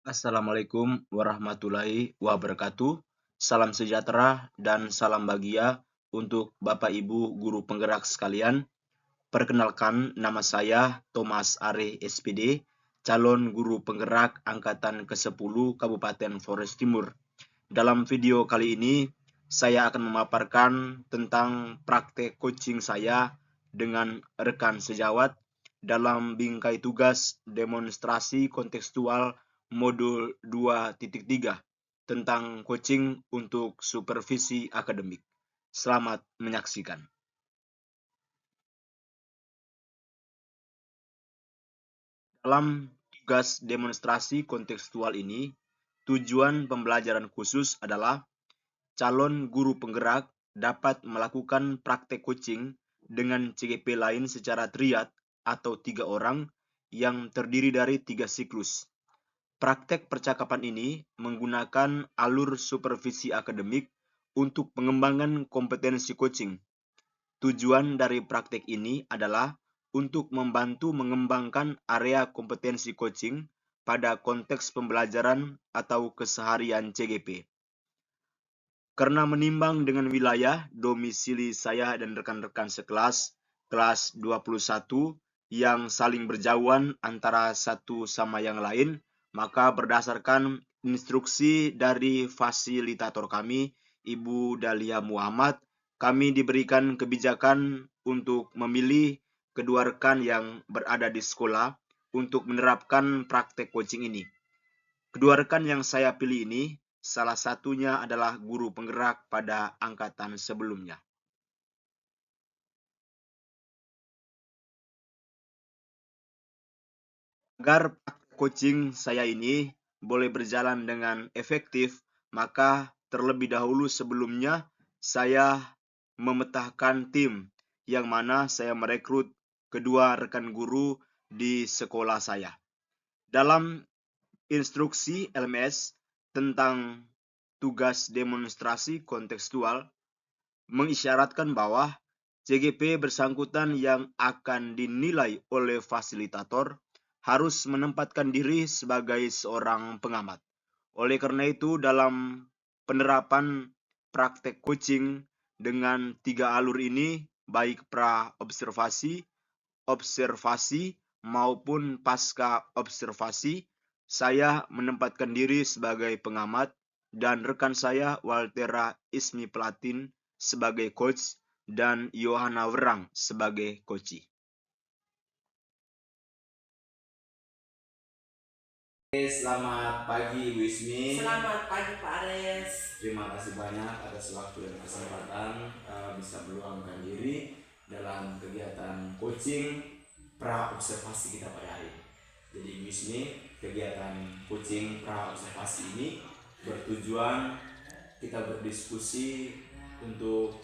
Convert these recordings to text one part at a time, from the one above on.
Assalamualaikum warahmatullahi wabarakatuh. Salam sejahtera dan salam bahagia untuk Bapak Ibu guru penggerak sekalian. Perkenalkan, nama saya Thomas Are SPD, calon guru penggerak angkatan ke-10 Kabupaten Flores Timur. Dalam video kali ini, saya akan memaparkan tentang praktek coaching saya dengan rekan sejawat dalam bingkai tugas demonstrasi kontekstual modul 2.3 tentang coaching untuk supervisi akademik. Selamat menyaksikan. Dalam tugas demonstrasi kontekstual ini, tujuan pembelajaran khusus adalah calon guru penggerak dapat melakukan praktek coaching dengan CGP lain secara triad atau 3 orang yang terdiri dari 3 siklus. Praktek percakapan ini menggunakan alur supervisi akademik untuk pengembangan kompetensi coaching. Tujuan dari praktek ini adalah untuk membantu mengembangkan area kompetensi coaching pada konteks pembelajaran atau keseharian CGP. Karena menimbang dengan wilayah domisili saya dan rekan-rekan sekelas, kelas 21, yang saling berjauhan antara satu sama yang lain, maka berdasarkan instruksi dari fasilitator kami, Ibu Dahlia Muhammad, kami diberikan kebijakan untuk memilih kedua rekan yang berada di sekolah untuk menerapkan praktek coaching ini. Kedua rekan yang saya pilih ini, salah satunya adalah guru penggerak pada angkatan sebelumnya. Agar praktek coaching saya ini boleh berjalan dengan efektif, maka terlebih dahulu sebelumnya saya memetakan tim yang mana saya merekrut kedua rekan guru di sekolah saya. Dalam instruksi LMS tentang tugas demonstrasi kontekstual mengisyaratkan bahwa CGP bersangkutan yang akan dinilai oleh fasilitator harus menempatkan diri sebagai seorang pengamat. Oleh karena itu, dalam penerapan praktek coaching dengan 3 alur ini, baik pra-observasi, observasi, maupun pasca observasi, saya menempatkan diri sebagai pengamat dan rekan saya Waltera Ismi Platin sebagai coach dan Yohana Werang sebagai coach. Selamat pagi Ibu Ismi. Selamat pagi Pak Ares. Terima kasih banyak atas waktu dan kesempatan bisa meluangkan diri dalam kegiatan coaching pra-observasi kita pada hari ini. Jadi Ibu Ismi, kegiatan coaching pra-observasi ini bertujuan kita berdiskusi untuk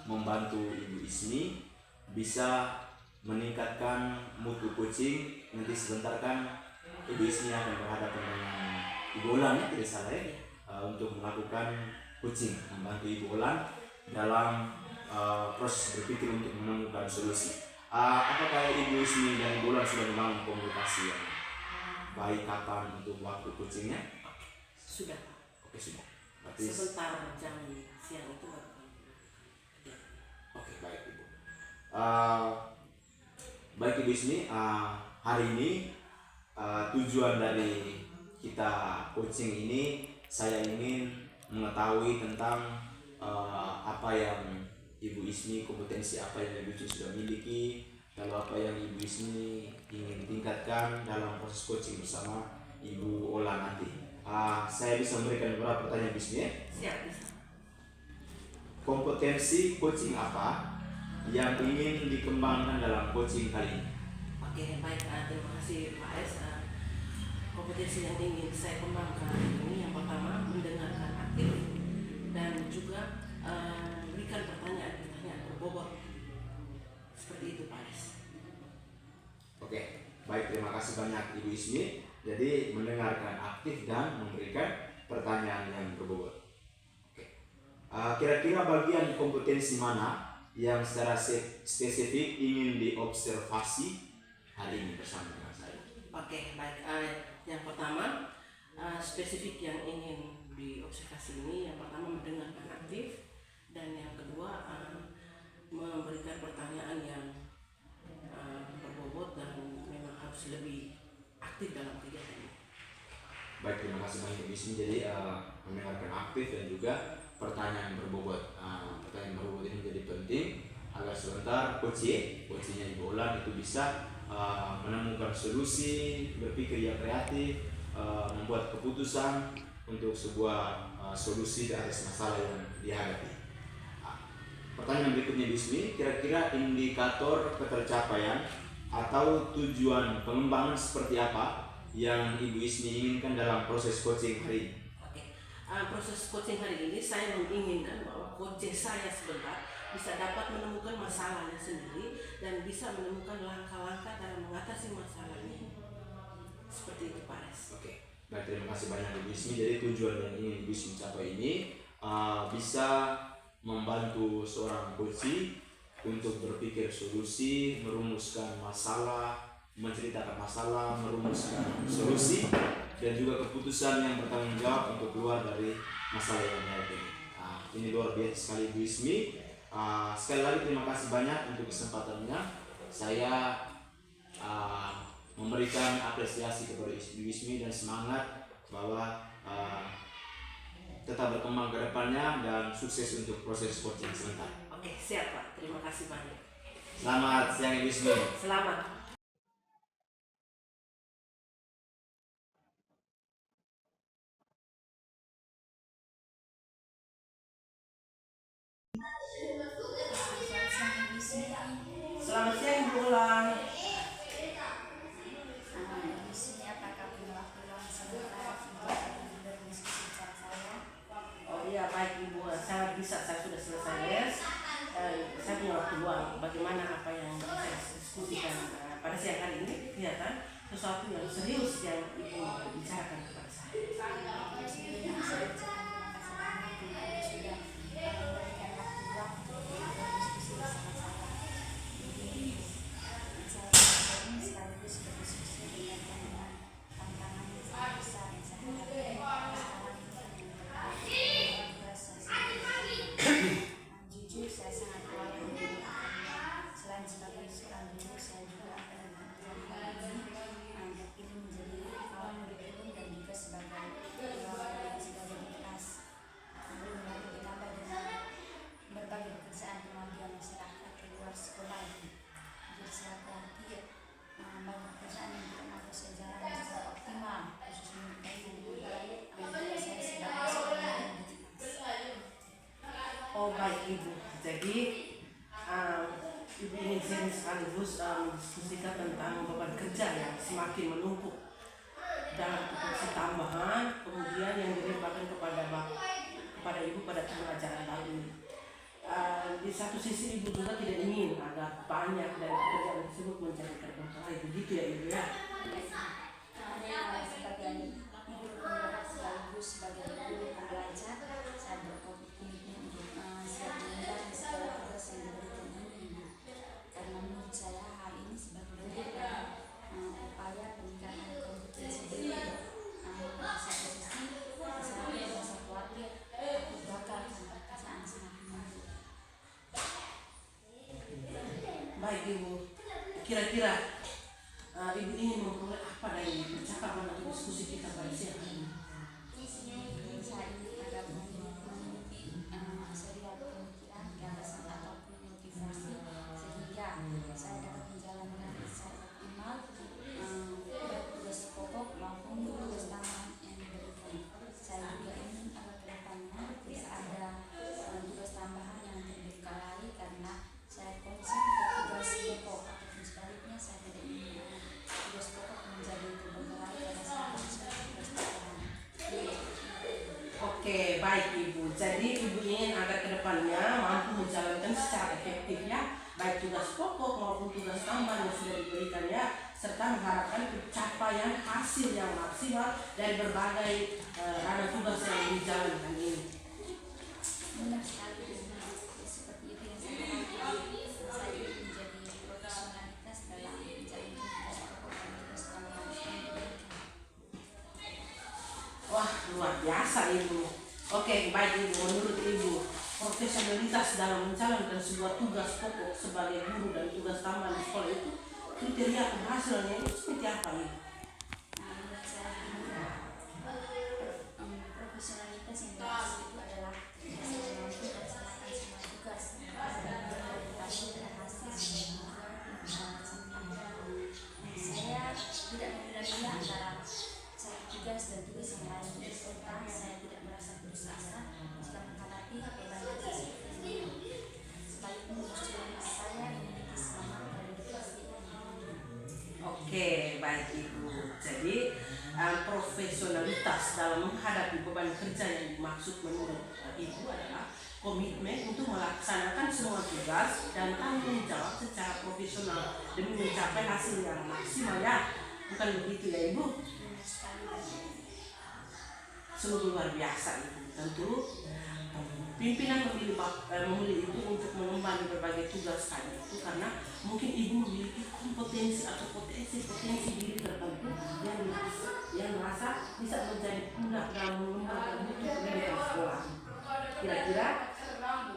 membantu Ibu Ismi bisa meningkatkan mutu coaching. Nanti sebentar kan Ibu Ismi akan berhadapan dengan Ibu Olan, ya, tidak salah ya, untuk melakukan coaching, membantu Ibu Olan dalam proses berpikir untuk menemukan solusi. Apakah Ibu Ismi dan Ibu Olan sudah membangun komunikasi yang baik kapan untuk waktu coachingnya? Sudah Pak. Oke, sudah. Berarti sebentar jam siang itu baru. Oke, baik Ibu. Baik Ibu Ismi, hari ini tujuan dari kita coaching ini, saya ingin mengetahui tentang apa yang Ibu Ismi, kompetensi apa yang Ibu Ismi sudah miliki, lalu apa yang Ibu Ismi ingin tingkatkan dalam proses coaching bersama Ibu Ola nanti. Saya bisa memberikan beberapa pertanyaan Ibu Ismi, ya? Siap, bisa. Kompetensi coaching apa yang ingin dikembangkan dalam coaching kali ini? Oke, baik. Terima kasih Pak Ares. Kompetensi yang ingin saya kembangkan ini yang pertama mendengarkan aktif dan juga berikan pertanyaan-pertanyaan berbobot. Seperti itu Pak Ares. Oke, baik, terima kasih banyak Ibu Ismi. Jadi mendengarkan aktif dan memberikan pertanyaan yang berbobot. Oke. Kira-kira bagian kompetensi mana yang secara spesifik ingin diobservasi hari ini bersama dengan saya? Oke, baik. Yang pertama spesifik yang ingin diobservasi ini, yang pertama mendengarkan aktif, dan yang kedua memberikan pertanyaan yang berbobot dan memang harus lebih aktif dalam kegiatan ini. Baik, terima kasih banyak Bismi. Jadi mendengarkan aktif dan juga pertanyaan berbobot. Pertanyaan berbobot ini menjadi penting agar sebentar coachnya Ibu Ulan itu bisa menemukan solusi, berpikir yang kreatif, membuat keputusan untuk sebuah solusi dari atas masalah yang dihadapi. Pertanyaan berikutnya Bismi, kira-kira indikator ketercapaian atau tujuan pengembangan seperti apa yang Ibu Ismi inginkan dalam proses coaching hari ini? Proses coaching hari ini saya menginginkan bahwa coaching saya sebentar bisa dapat menemukan masalahnya sendiri dan bisa menemukan langkah-langkah dalam mengatasi masalahnya. Seperti itu Pak Res. Oke, baik, terima kasih banyak Ibu Ismi. Jadi tujuan yang ingin Ibu Ismi capai ini bisa membantu seorang coach untuk berpikir solusi, merumuskan masalah, menceritakan masalah, merumuskan solusi, dan juga keputusan yang bertanggung jawab untuk keluar dari masalah yang dihadapi. Ini luar biasa sekali Ibu Ismi. Sekali lagi terima kasih banyak untuk kesempatannya. Saya memberikan apresiasi kepada Ibu Ismi dan semangat bahwa tetap berkembang ke depannya dan sukses untuk proses coaching sebentar. Oke, siap Pak. Terima kasih banyak. Selamat siang Ibu Ismi. Selamat. Selamat siang Ibu Ulan. Oh iya, baik Ibu, sangat bisa, saya sudah selesai les. Saya punya waktu luang. Bagaimana apa yang saya diskusikan pada siang hari ini kelihatan sesuatu yang serius yang Ibu bicarakan kepada saya. Oh baik Ibu, jadi Ibu ingin sekaligus mendiskusikan tentang beban kerja yang semakin menumpuk dalam tupoksi tambahan, kemudian yang dilimpahkan kepada Ibu pada pembelajaran tahun ini. Di satu sisi Ibu juga tidak ingin agar banyak dari pekerjaan tersebut menjadi terbengkalai, begitu ya Ibu ya? Sebagai ibu penggerak sekaligus sebagai guru pembelajar, saya berkomitmen untuk siap mengemban segala tugas yang diberikan ini. Karena menurut saya hal ini sebagai bentuk upaya peningkatan kompetensi diri. Pada satu sisi, saya merasa khawatir aku gagal karena pekerjaan semakin menumpuk. Baik Ibu, kira-kira Ibu ingin memperoleh apa dari percakapan atau diskusi kita pada siang hari ini? Saya ingin agar memiliki serial pemikiran, gagasan ataupun motivasi sehingga saya dapat menjalankan secara optimal baik tugas pokok maupun tugas tambahan yang diberikan. Saya juga ingin agar kedepannya tidak ada tugas tambahan yang terbengkalai karena saya konsen ke tugas pokok ataupun sebaliknya saya tidak ingin tugas pokok menjadi terbengkalai pada saat saya tugas tambahan. Oke, baik Ibu. Jadi Ibu ingin agar kedepannya mampu menjalankan secara efektif ya, baik tugas pokok maupun tugas tambahan yang sudah diberikan ya, serta mengharapkan pencapaian hasil yang maksimal dari berbagai ranah tugas yang dijalankan ini. Benar sekali, seperti itu yang saya harapkan. Saya ingin menjadi profesionalitas dalam menjalankan tugas pokok dan tugas tambahan yang diberikan. luar biasa Ibu. Oke, baik Ibu, menurut Ibu profesionalitas dalam menjalankan sebuah tugas pokok sebagai guru dan tugas tambahan di sekolah itu kriteria keberhasilannya itu seperti apa Ibu? Menurut saya juga profesionalitas yang bagus itu adalah bisa mampu melaksanakan semua tugas dan berorientasi pada hasil saya tidak membedakan antara satu tugas dan tugas yang lain serta saya tidak merasa putus asa jika menghadapi beban tugas seperti ini. Sekalipun profesionalitas saya memiliki semangat dan dedikasi. Oke, baik Ibu. Jadi profesionalitas dalam menghadapi beban kerja yang dimaksud menurut Ibu adalah komitmen untuk melaksanakan semua tugas dan tanggung jawab secara profesional demi mencapai hasil yang maksimal ya. Bukan begitu ya Ibu? Sungguh luar biasa Ibu. Tentu pimpinan memilih Ibu untuk mengemban berbagai tugas tadi itu karena mungkin Ibu memiliki kompetensi atau potensi diri tertentu yang merasa bisa menjadi pundak dalam mengembangkan mutu pendidikan sekolah. Kira-kira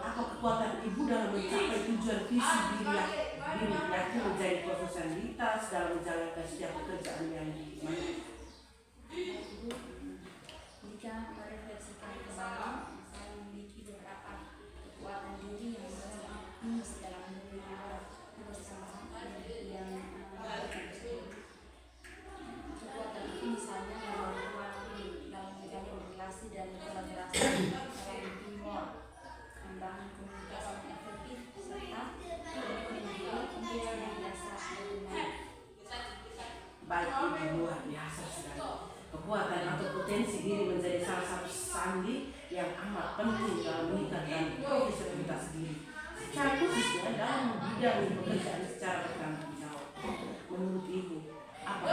apa kekuatan Ibu dalam mencapai tujuan visi diri yakin menjadi profesionalitas dalam menjalankan setiap pekerjaan yang dimiliki? Jika merefleksikan kembali, saya memiliki beberapa kekuatan diri yang bisa dalam menjalankan tugas tambahan yang kekuatan itu misalnya dalam menjalin relasi dan kolaborasi dalam teamwork, membangun komunikasi yang efektif serta membuat pembelajaran yang biasa dengan Baik Ibu, luar biasa sekali. Kekuatan atau potensi diri menjadi salah satu sandi yang amat penting dalam meningkatkan profesionalitas diri. Secara khususnya dalam bidang pekerjaan secara bertanggung jawab. Menurut Ibu, apa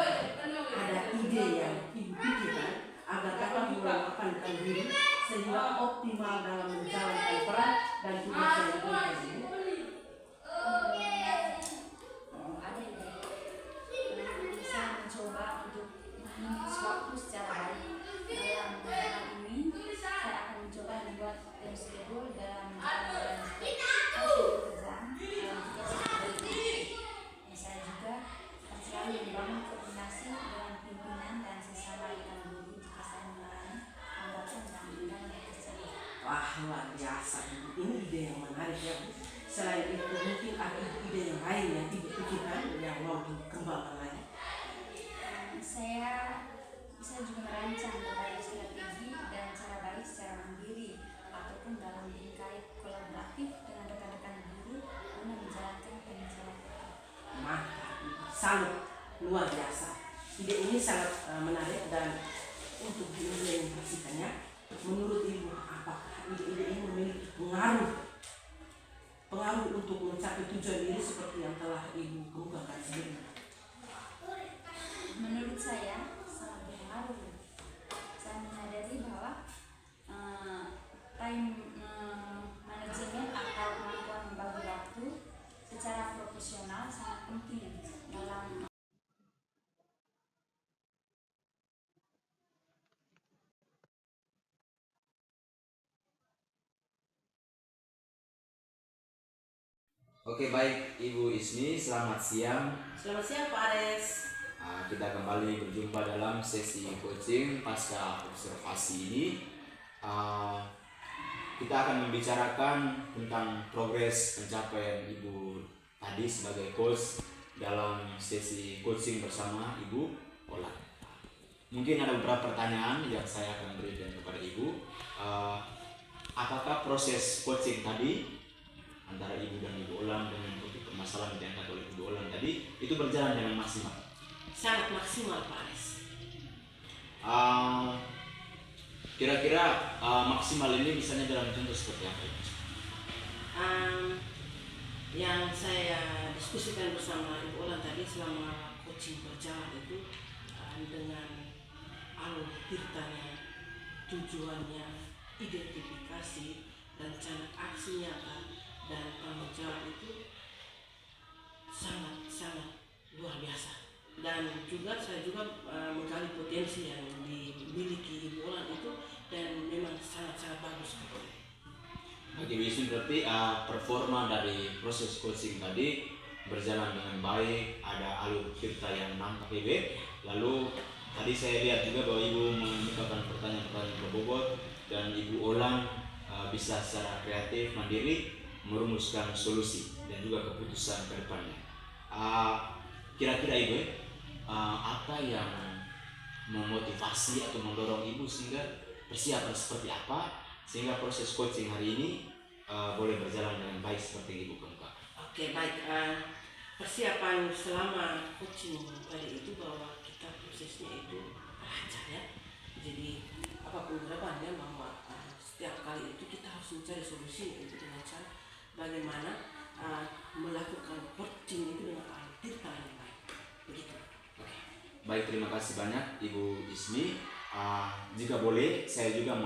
ada ide yang Ibu pikirkan agar dapat mengembangkan diri sehingga optimal dalam menjalankan peran dan tugas yang diberikan Ibu? ada ide. Saya mencoba untuk memanage waktu secara baik. Dalam hal ini, saya akan mencoba membuat schedule dalam menjalankan pekerjaan dalam tugas yang baik. Saya juga akan selalu membangun koordinasi dengan pimpinan dan sesama rekan guru jika saya mengalami hambatan dalam menjalankan tersebut. Wah, luar biasa Ibu. Ini ide yang menarik ya Bu. Selain itu mungkin ada ide yang lain yang Ibu pikirkan yang mau dikembangkan lagi. Saya juga merancang berbagai strategi dan cara baik secara mandiri ataupun dalam lingkaran kolaboratif dengan rekan-rekan guru guna menjalankan pengajaran. Mantap, salut, luar biasa. Ide ini sangat menarik dan untuk diimplementasikannya, menurut Ibu apakah ide-ide ini memiliki pengaruh untuk mencapai tujuan diri seperti yang telah Ibu kemukakan sebelumnya? Menurut saya sangat berpengaruh. Saya menyadari bahwa time management atau kemampuan membagi waktu secara profesional sangat penting dalam Oke, baik Ibu Ismi, selamat siang. Selamat siang Pak Ares. Kita kembali berjumpa dalam sesi coaching pasca observasi ini. Kita akan membicarakan tentang progres pencapaian Ibu tadi sebagai coach dalam sesi coaching bersama Ibu Ola. Mungkin ada beberapa pertanyaan yang saya akan berikan kepada Ibu. Apakah proses coaching tadi antara Ibu dan Ibu Olam dengan untuk permasalahan yang diangkat oleh Ibu Olam tadi itu berjalan dengan maksimal? Sangat maksimal Pak Ares. Kira-kira maksimal ini misalnya dalam contoh seperti apa? Yang saya diskusikan bersama Ibu Olam tadi selama coaching berjalan itu dengan alur tirtanya, tujuannya, identifikasi, rencana aksi nyata dan tanggung jawab itu sangat luar biasa. Dan juga saya juga menggali potensi yang dimiliki Ibu Olam itu Ibu Ismi berarti performa dari proses coaching tadi berjalan dengan baik, ada alur cerita yang nampak Ibu. Lalu tadi saya lihat juga bahwa Ibu mengajukan pertanyaan-pertanyaan berbobot dan Ibu ulang bisa secara kreatif, mandiri merumuskan solusi dan juga keputusan ke depannya. Kira-kira Ibu, apa yang memotivasi atau mendorong Ibu sehingga persiapan seperti apa sehingga proses coaching hari ini boleh berjalan dengan baik seperti Ibu kemukakan? Oke, baik. Persiapan selama coaching tadi itu bahwa kita prosesnya itu lancar ya. Jadi apapun harapannya bahwa setiap kali itu kita harus mencari solusi itu dengan cara bagaimana melakukan coaching itu dengan cerita yang baik. Begitu. Oke. Baik, terima kasih banyak Ibu Ismi. Jika boleh, saya juga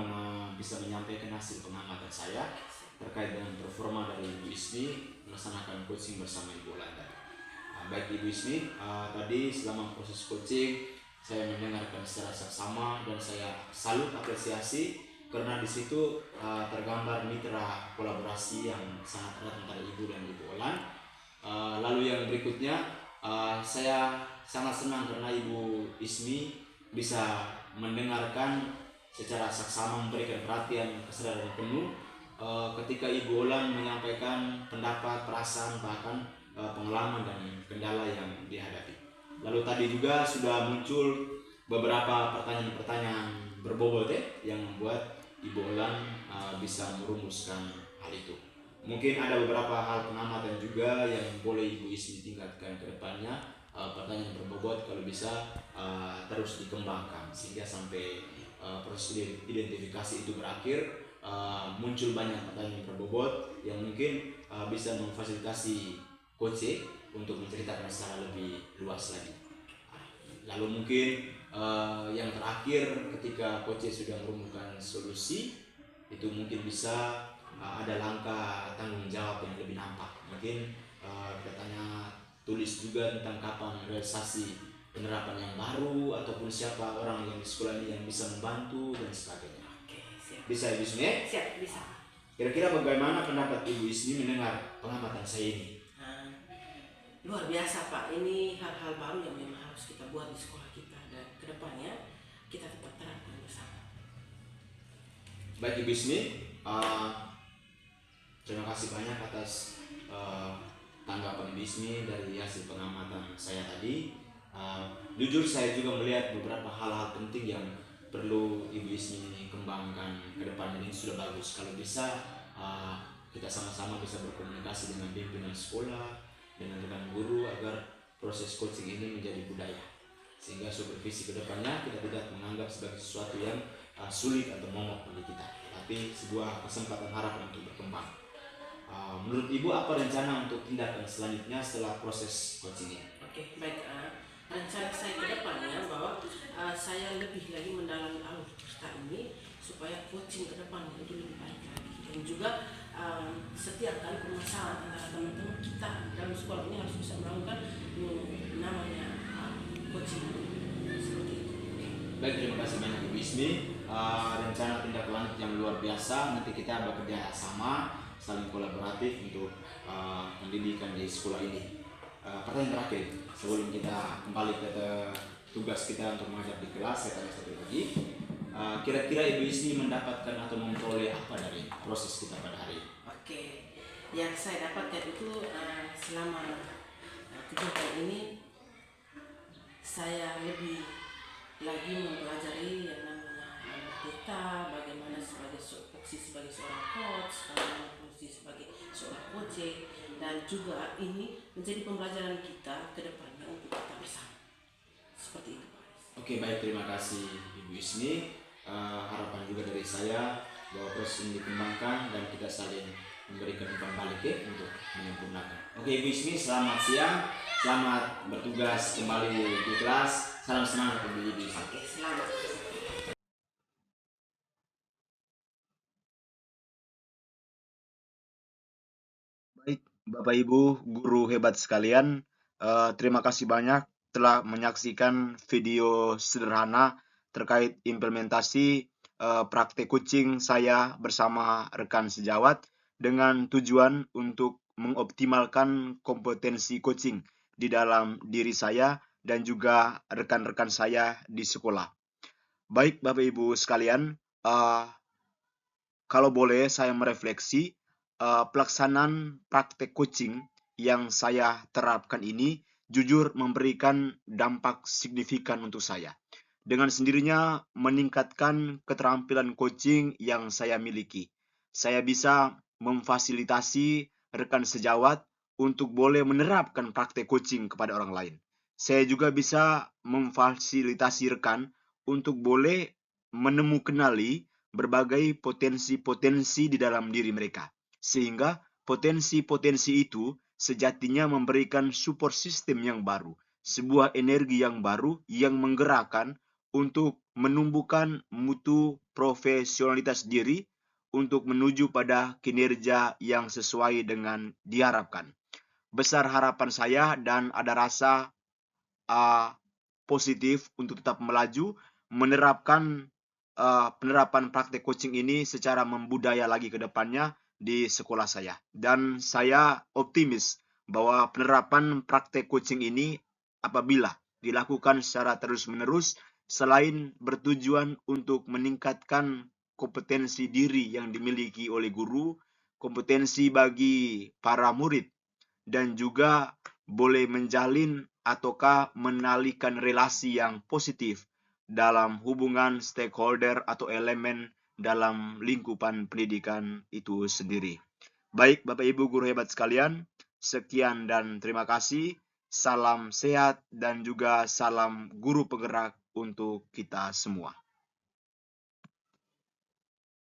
bisa menyampaikan hasil pengamatan saya terkait dengan performa dari Ibu Ismi melaksanakan coaching bersama Ibu Olan. Baik Ibu Ismi, tadi selama proses coaching saya mendengarkan secara saksama dan saya salut apresiasi karena di situ tergambar mitra kolaborasi yang sangat erat antara Ibu dan Ibu Olan. Lalu yang berikutnya, saya sangat senang karena Ibu Ismi bisa mendengarkan secara saksama, memberikan perhatian kesadaran penuh ketika Ibu Olan menyampaikan pendapat, perasaan, bahkan pengalaman dan kendala yang dihadapi. Lalu tadi juga sudah muncul beberapa pertanyaan-pertanyaan berbobot yang membuat Ibu Olan bisa merumuskan hal itu. Mungkin ada beberapa hal pengamatan juga yang boleh Ibu Ismi tingkatkan ke depannya. Pertanyaan berbobot kalau bisa terus dikembangkan sehingga sampai proses identifikasi itu berakhir, muncul banyak pertanyaan berbobot yang mungkin bisa memfasilitasi coach untuk menceritakan secara lebih luas lagi. Lalu mungkin yang terakhir, ketika coach sudah merumuskan solusi itu mungkin bisa ada langkah tanggung jawab yang lebih nampak. Mungkin katanya tulis juga tentang kapan realisasi penerapan yang baru ataupun siapa orang yang di sekolah ini yang bisa membantu dan sebagainya. Oke, siap. Bisa Ibu Ismi? Siap, bisa. Kira-kira bagaimana pendapat Ibu Ismi mendengar pengamatan saya ini? Luar biasa Pak, ini hal-hal baru yang memang harus kita buat di sekolah kita dan kedepannya kita tetap terapkan bersama. Baik Ibu Ismi, terima kasih banyak atas tanggapan Ibu Ismi dari hasil pengamatan saya tadi. Jujur saya juga melihat beberapa hal-hal penting yang perlu Ibu Ismi kembangkan ke depan. Ini sudah bagus. Kalau bisa kita sama-sama bisa berkomunikasi dengan pimpinan sekolah, dengan rekan guru agar proses coaching ini menjadi budaya. Sehingga supervisi ke depannya kita tidak menganggap sebagai sesuatu yang sulit atau momok bagi kita, tapi sebuah kesempatan harapan untuk berkembang. Menurut Ibu apa rencana untuk tindakan selanjutnya setelah proses coaching ini? Oke, baik. Rencana saya ke depannya bahwa saya lebih lagi mendalami alur cerita ini supaya coaching ke depannya itu lebih baik lagi. Dan juga setiap kali permasalahan antara teman-teman kita dalam sekolah ini harus bisa melakukan namanya coaching seperti itu. Baik, terima kasih banyak Ibu Ismi. Rencana tindak lanjut yang luar biasa. Nanti kita bekerja sama, saling kolaboratif untuk pendidikan di sekolah ini. Pertanyaan terakhir sebelum kita kembali ke tugas kita untuk mengajar di kelas, saya tanya satu lagi. Kira-kira Ibu Ismi mendapatkan atau memperoleh apa dari proses kita pada hari ini? Oke, yang saya dapatkan itu selama kegiatan ini saya lebih lagi mempelajari yang namanya data, bagaimana sebagai fungsi sebagai seorang coach, bagaimana fungsi sebagai seorang coach, dan juga ini menjadi pembelajaran kita ke depannya untuk kita bersama. Seperti itu Pak. Oke, baik, terima kasih Ibu Ismi. Harapan juga dari saya bahwa proses ini dikembangkan dan kita saling memberikan umpan balik untuk menyempurnakan. Oke Ibu Ismi, selamat siang, selamat bertugas kembali di kelas. Salam semangat untuk Ibu Ismi. Oke, selamat. Baik, Bapak Ibu, guru hebat sekalian, terima kasih banyak telah menyaksikan video sederhana terkait implementasi praktek coaching saya bersama rekan sejawat dengan tujuan untuk mengoptimalkan kompetensi coaching di dalam diri saya dan juga rekan-rekan saya di sekolah. Baik Bapak Ibu sekalian, kalau boleh saya merefleksi, pelaksanaan praktek coaching yang saya terapkan ini jujur memberikan dampak signifikan untuk saya. Dengan sendirinya meningkatkan keterampilan coaching yang saya miliki. Saya bisa memfasilitasi rekan sejawat untuk boleh menerapkan praktek coaching kepada orang lain. Saya juga bisa memfasilitasi rekan untuk boleh menemukanali berbagai potensi-potensi di dalam diri mereka. Sehingga potensi-potensi itu sejatinya memberikan support system yang baru, sebuah energi yang baru yang menggerakkan untuk menumbuhkan mutu profesionalitas diri untuk menuju pada kinerja yang sesuai dengan diharapkan. Besar harapan saya dan ada rasa positif untuk tetap melaju menerapkan penerapan praktek coaching ini secara membudaya lagi ke depannya di sekolah saya. Dan saya optimis bahwa penerapan praktek coaching ini apabila dilakukan secara terus-menerus, selain bertujuan untuk meningkatkan kompetensi diri yang dimiliki oleh guru, kompetensi bagi para murid, dan juga boleh menjalin ataukah menalikan relasi yang positif dalam hubungan stakeholder atau elemen dalam lingkupan pendidikan itu sendiri. Baik Bapak Ibu guru hebat sekalian, sekian dan terima kasih. Salam sehat dan juga salam guru penggerak untuk kita semua.